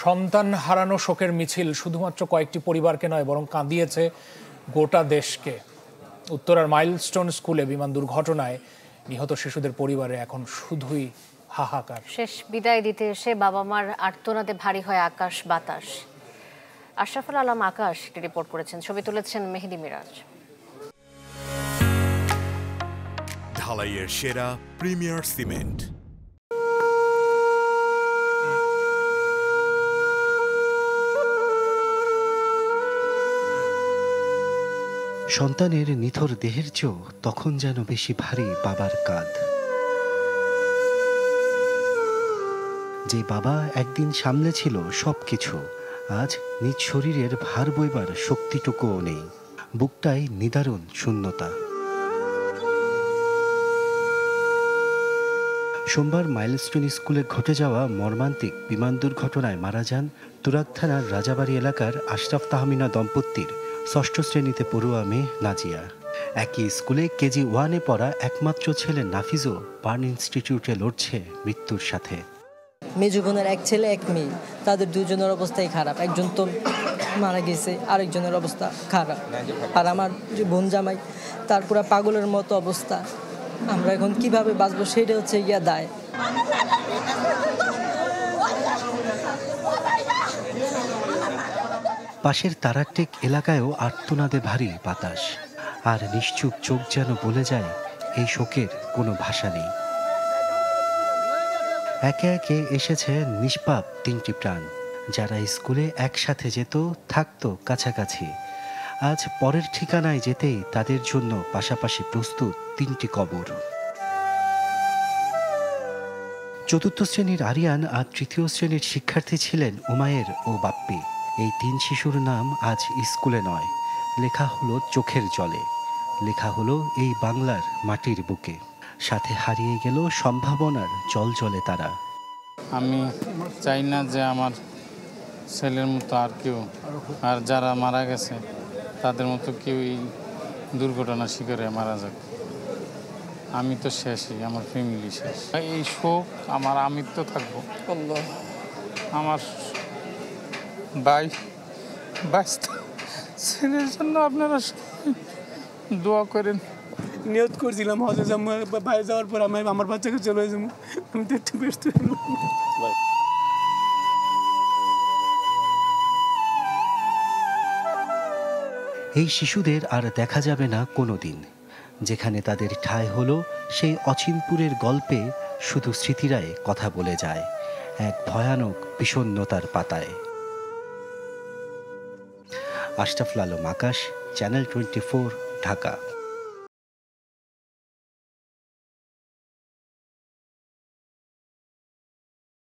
সন্তান হারানো শোকের মিছিল শুধুমাত্র কয়েকটি পরিবারকে নয় বরং কাঁদিয়েছে গোটা দেশকে। উত্তরার মাইলস্টোন স্কুলে বিমান দুর্ঘটনায় নিহত শিশুদের পরিবারে এখন শুধুই হাহাকার। শেষ বিদায় দিতে এসে বাবা মার আর্তনাদে ভারী হয় আকাশ বাতাস। আশরাফুল আলম আকাশ রিপোর্ট করেছেন, ছবি তুলেছেন মেহেদি মিরাজ। ঢালাইয়ের সেরা প্রিমিয়ার সিমেন্ট। সন্তানের নিথর দেহের চেয়েও তখন যেন বেশি ভারী বাবার কাঁধ। যে বাবা একদিন সামলেছিল সবকিছু, আজ নিজ শরীরের ভার বইবার শক্তিটুকুও নেই। বুকটাই নিদারুণ শূন্যতা। সোমবার মাইলস্টোন স্কুলে ঘটে যাওয়া মর্মান্তিক বিমান দুর্ঘটনায় মারা যান তুরাগ থানার রাজাবাড়ি এলাকার আশরাফ তাহমিনা দম্পতির ৬ষ্ঠ শ্রেণীতে পড়ুয়া মেয়ে নাজিয়া। একই স্কুলে কেজি 1-এ পড়া একমাত্র ছেলে নাফিজও বার্ন ইনস্টিটিউটে লড়ছে মৃত্যুর সাথে। মেজো বোনের এক ছেলে এক মেয়ে, তাদের দুজনের অবস্থাই খারাপ। একজন তো মারা গেছে, আরেকজনের অবস্থা খারাপ। আর আমার যে বোন জামাই, তার পুরো পাগলের মতো অবস্থা। আমরা এখন কিভাবে বাঁচবো সেটা হচ্ছে গিয়া দায়। পাশের তারারটেক এলাকায়ও আর্তনাদে ভারী বাতাস, আর নিশ্চুপ চোখ যেন বলে যায় এই শোকের কোনো ভাষা নেই। একে একে এসেছে নিষ্পাপ 3টি প্রাণ, যারা স্কুলে একসাথে যেত, থাকতো কাছাকাছি। আজ পরের ঠিকানায় যেতেই তাদের জন্য পাশাপাশি প্রস্তুত 3টি কবর। 4র্থ শ্রেণীর আরিয়ান আর 3য় শ্রেণীর শিক্ষার্থী ছিলেন উমায়ের ও বাপ্পি। এই 3 শিশুর নাম আজ স্কুলে নয়, লেখা হলো চোখের জলে, লেখা হলো এই বাংলার মাটির বুকে। সাথে হারিয়ে গেল সম্ভাবনার জলে তারা। আমি চাই না যে আমার ছেলের মতো আর কেউ, আর যারা মারা গেছে তাদের মতো কেউ এই দুর্ঘটনার শিকারে মারা যাক। আমি তো শেষই, আমার ফ্যামিলি শেষ। এই শোক আমার, আমি তো থাকবো। আমার ছেলের জন্য আপনারা দোয়া করেন। নিয়ত করছিলাম হজে যাবো, ভাই যাওয়ার পর আমি আমার বাচ্চাকে চলে যাবো। আমি তো একটু ব্যস্ত। এই শিশুদের আর দেখা যাবে না কোনো দিন। যেখানে তাদের ঠাঁই হলো সেই অচিনপুরের গল্পে শুধু স্মৃতিরাই কথা বলে যায়, এক ভয়ানক বিষণ্ণতার পাতায়। আশরাফুল আলম আকাশ, চ্যানেল 24, ঢাকা।